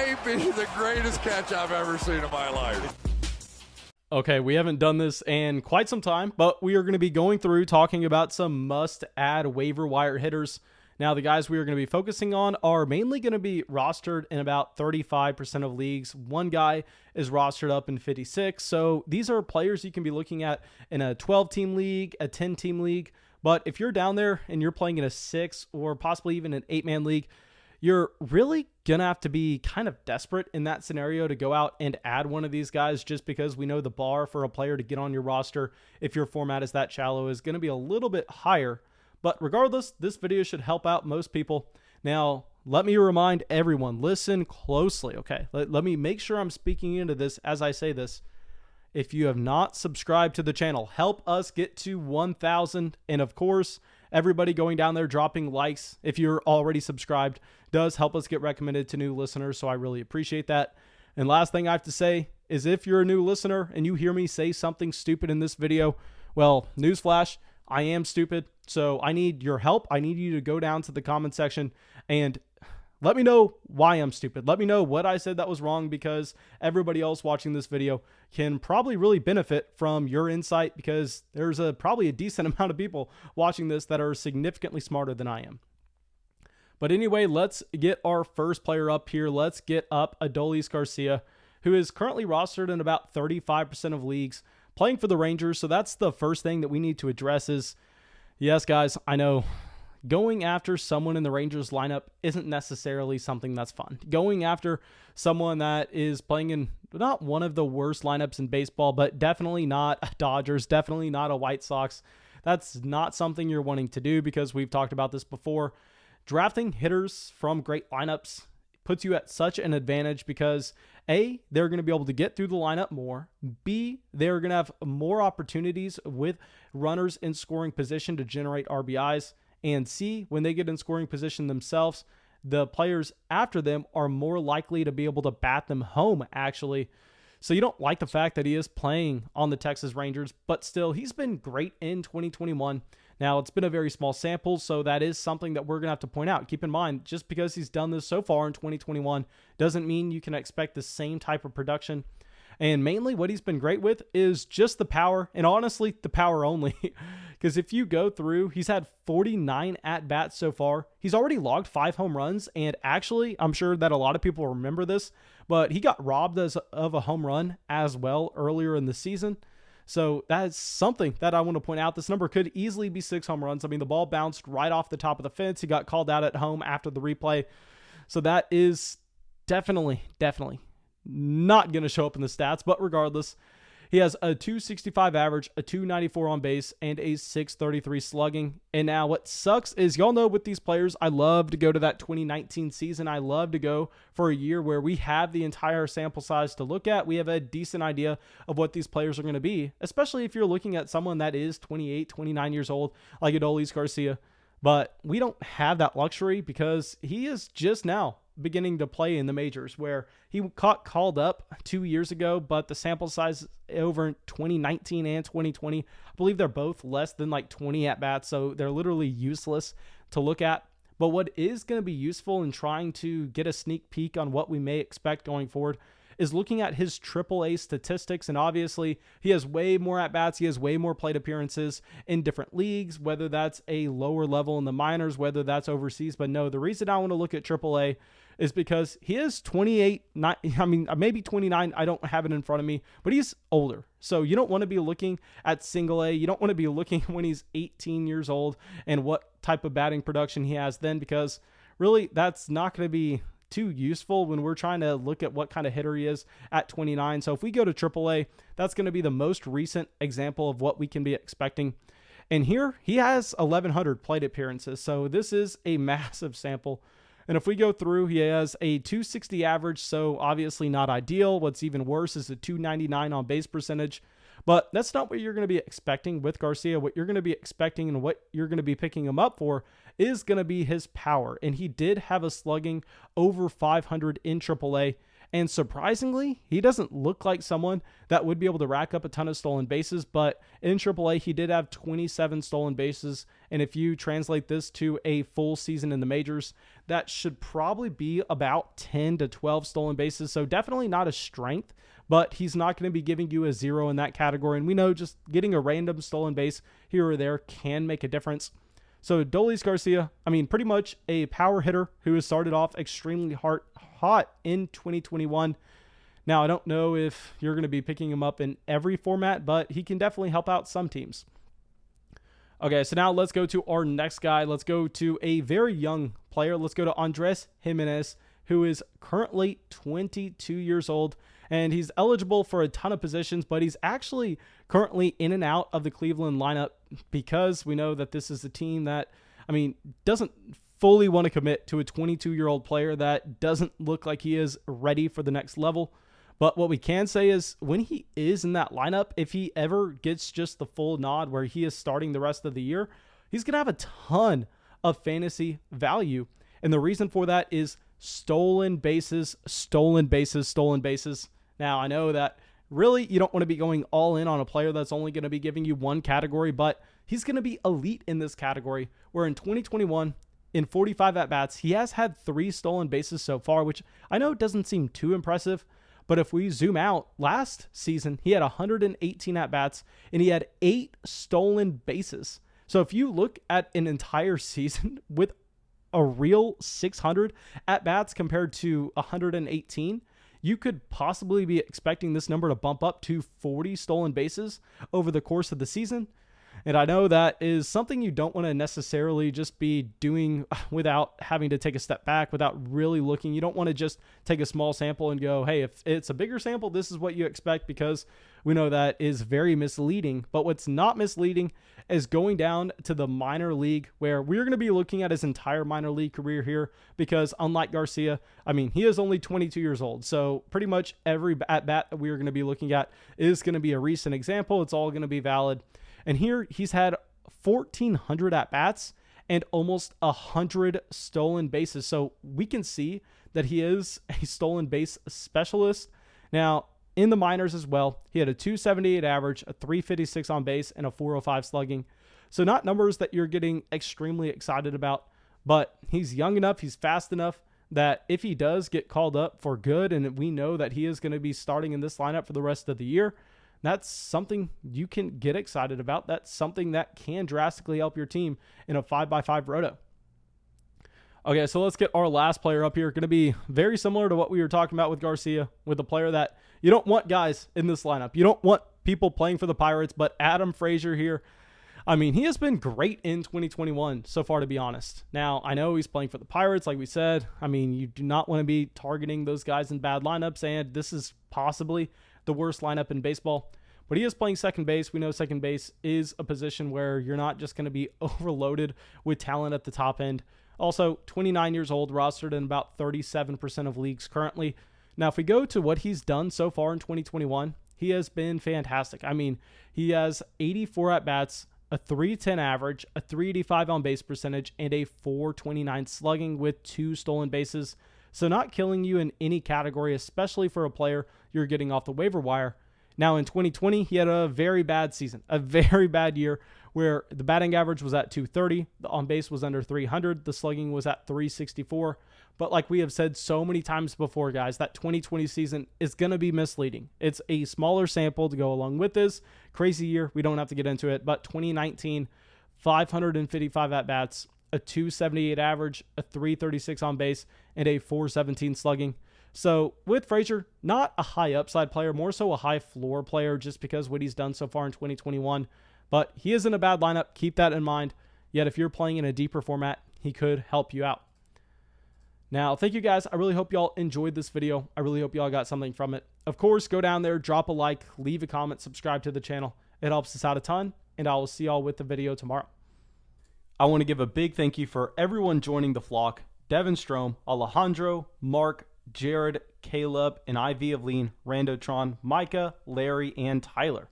might be the greatest catch I've ever seen in my life. Okay, we haven't done this in quite some time, but we are going to be going through talking about some must-add waiver wire hitters. Now, the guys we are going to be focusing on are mainly going to be rostered in about 35% of leagues. One guy is rostered up in 56, so these are players you can be looking at in a 12-team league, a 10-team league. But if you're down there and you're playing in a 6 or possibly even an 8-man league, you're really going to have to be kind of desperate in that scenario to go out and add one of these guys, just because we know the bar for a player to get on your roster, if your format is that shallow, is going to be a little bit higher. But regardless, this video should help out most people. Now, let me remind everyone, listen closely, okay? Let me make sure I'm speaking into this as I say this. If you have not subscribed to the channel, help us get to 1,000. And of course, everybody going down there dropping likes, if you're already subscribed, does help us get recommended to new listeners. So I really appreciate that. And last thing I have to say is, if you're a new listener and you hear me say something stupid in this video, well, newsflash, I am stupid. So I need your help. I need you to go down to the comment section and let me know why I'm stupid. Let me know what I said that was wrong, because everybody else watching this video can probably really benefit from your insight, because there's probably a decent amount of people watching this that are significantly smarter than I am. But anyway, let's get our first player up here. Let's get up Adolis Garcia, who is currently rostered in about 35% of leagues, playing for the Rangers. So that's the first thing that we need to address is, yes, guys, I know going after someone in the Rangers lineup isn't necessarily something that's fun. Going after someone that is playing in not one of the worst lineups in baseball, but definitely not a Dodgers, definitely not a White Sox. That's not something you're wanting to do, because we've talked about this before. Drafting hitters from great lineups puts you at such an advantage, because A, they're going to be able to get through the lineup more. B, they're going to have more opportunities with runners in scoring position to generate RBIs. And C, when they get in scoring position themselves, the players after them are more likely to be able to bat them home, actually. So you don't like the fact that he is playing on the Texas Rangers, but still, he's been great in 2021. Now, it's been a very small sample, so that is something that we're going to have to point out. Keep in mind, just because he's done this so far in 2021 doesn't mean you can expect the same type of production. And mainly what he's been great with is just the power, and honestly, the power only. Because if you go through, he's had 49 at-bats so far. He's already logged 5 home runs, and actually, I'm sure that a lot of people remember this, but he got robbed of a home run as well earlier in the season. So that's something that I want to point out. This number could easily be 6 home runs. I mean, the ball bounced right off the top of the fence. He got called out at home after the replay. So that is definitely not going to show up in the stats, but regardless, he has a 265 average, a 294 on base, and a 633 slugging. And now what sucks is, y'all know with these players, I love to go to that 2019 season. I love to go for a year where we have the entire sample size to look at. We have a decent idea of what these players are going to be, especially if you're looking at someone that is 28, 29 years old, like Adolis Garcia. But we don't have that luxury, because he is just now beginning to play in the majors, where he got called up 2 years ago, but the sample size over 2019 and 2020, I believe they're both less than like 20 at-bats, so they're literally useless to look at. But what is going to be useful in trying to get a sneak peek on what we may expect going forward is looking at his AAA statistics. And obviously, he has way more at-bats. He has way more plate appearances in different leagues, whether that's a lower level in the minors, whether that's overseas. But no, the reason I want to look at AAA is because he is 28, maybe 29. I don't have it in front of me, but he's older. So you don't want to be looking at single A. You don't want to be looking when he's 18 years old and what type of batting production he has then, because really that's not going to be too useful when we're trying to look at what kind of hitter he is at 29. So if we go to AAA, that's going to be the most recent example of what we can be expecting. And here he has 1,100 plate appearances. So this is a massive sample. And if we go through, he has a 260 average, so obviously not ideal. What's even worse is a 299 on base percentage. But that's not what you're going to be expecting with Garcia. What you're going to be expecting and what you're going to be picking him up for is going to be his power. And he did have a slugging over 500 in AAA. And surprisingly, he doesn't look like someone that would be able to rack up a ton of stolen bases, but in AAA, he did have 27 stolen bases. And if you translate this to a full season in the majors, that should probably be about 10 to 12 stolen bases. So definitely not a strength, but he's not going to be giving you a 0 in that category. And we know just getting a random stolen base here or there can make a difference. So Adolis Garcia, I mean, pretty much a power hitter who has started off extremely hot in 2021. Now, I don't know if you're going to be picking him up in every format, but he can definitely help out some teams. Okay, so now let's go to our next guy. Let's go to a very young player. Let's go to Andres Jimenez, who is currently 22 years old, and he's eligible for a ton of positions, but he's actually currently in and out of the Cleveland lineup because we know that this is a team that, I mean, doesn't fully want to commit to a 22-year-old player that doesn't look like he is ready for the next level. But what we can say is when he is in that lineup, if he ever gets just the full nod where he is starting the rest of the year, he's going to have a ton of fantasy value. And the reason for that is stolen bases, stolen bases, stolen bases. Now, I know that really you don't want to be going all in on a player that's only going to be giving you one category, but he's going to be elite in this category, where in 2021, in 45 at-bats, he has had 3 stolen bases so far, which I know doesn't seem too impressive, but if we zoom out, last season, he had 118 at-bats, and he had 8 stolen bases. So if you look at an entire season with a real 600 at-bats compared to 118, you could possibly be expecting this number to bump up to 40 stolen bases over the course of the season. And I know that is something you don't want to necessarily just be doing without having to take a step back, without really looking. You don't want to just take a small sample and go, hey, if it's a bigger sample, this is what you expect, because we know that is very misleading. But what's not misleading is going down to the minor league, where we're going to be looking at his entire minor league career here, because unlike Garcia, I mean, he is only 22 years old. So pretty much every at-bat that we're going to be looking at is going to be a recent example. It's all going to be valid. And here he's had 1,400 at-bats and almost 100 stolen bases. So we can see that he is a stolen base specialist. Now, in the minors as well, he had a 278 average, a 356 on base, and a 405 slugging. So not numbers that you're getting extremely excited about, but he's young enough, he's fast enough that if he does get called up for good, and we know that he is going to be starting in this lineup for the rest of the year, that's something you can get excited about. That's something that can drastically help your team in a 5x5 roto. Okay, so let's get our last player up here. Going to be very similar to what we were talking about with Garcia, with a player that you don't want guys in this lineup. You don't want people playing for the Pirates, but Adam Frazier here, I mean, he has been great in 2021 so far, to be honest. Now, I know he's playing for the Pirates, like we said. I mean, you do not want to be targeting those guys in bad lineups, and this is possibly the worst lineup in baseball. But he is playing second base. We know second base is a position where you're not just going to be overloaded with talent at the top end. Also, 29 years old, rostered in about 37% of leagues currently. Now, if we go to what he's done so far in 2021, he has been fantastic. I mean, he has 84 at-bats, a 310 average, a 385 on base percentage, and a 429 slugging with 2 stolen bases. So not killing you in any category, especially for a player you're getting off the waiver wire. Now in 2020, he had a very bad season, a very bad year, where the batting average was at 230, the on base was under 300, the slugging was at 364. But like we have said so many times before, guys, that 2020 season is going to be misleading. It's a smaller sample to go along with this crazy year. We don't have to get into it, but 2019, 555 at-bats, a 278 average, a 336 on base, and a 417 slugging. So with Frazier, not a high upside player, more so a high floor player, just because what he's done so far in 2021. But he is in a bad lineup. Keep that in mind. Yet if you're playing in a deeper format, he could help you out. Now, thank you guys. I really hope y'all enjoyed this video. I really hope y'all got something from it. Of course, go down there, drop a like, leave a comment, subscribe to the channel. It helps us out a ton, and I will see y'all with the video tomorrow. I want to give a big thank you for everyone joining the flock. Devin Strom, Alejandro, Mark, Jared, Caleb, and IV of Lean, Randotron, Micah, Larry, and Tyler.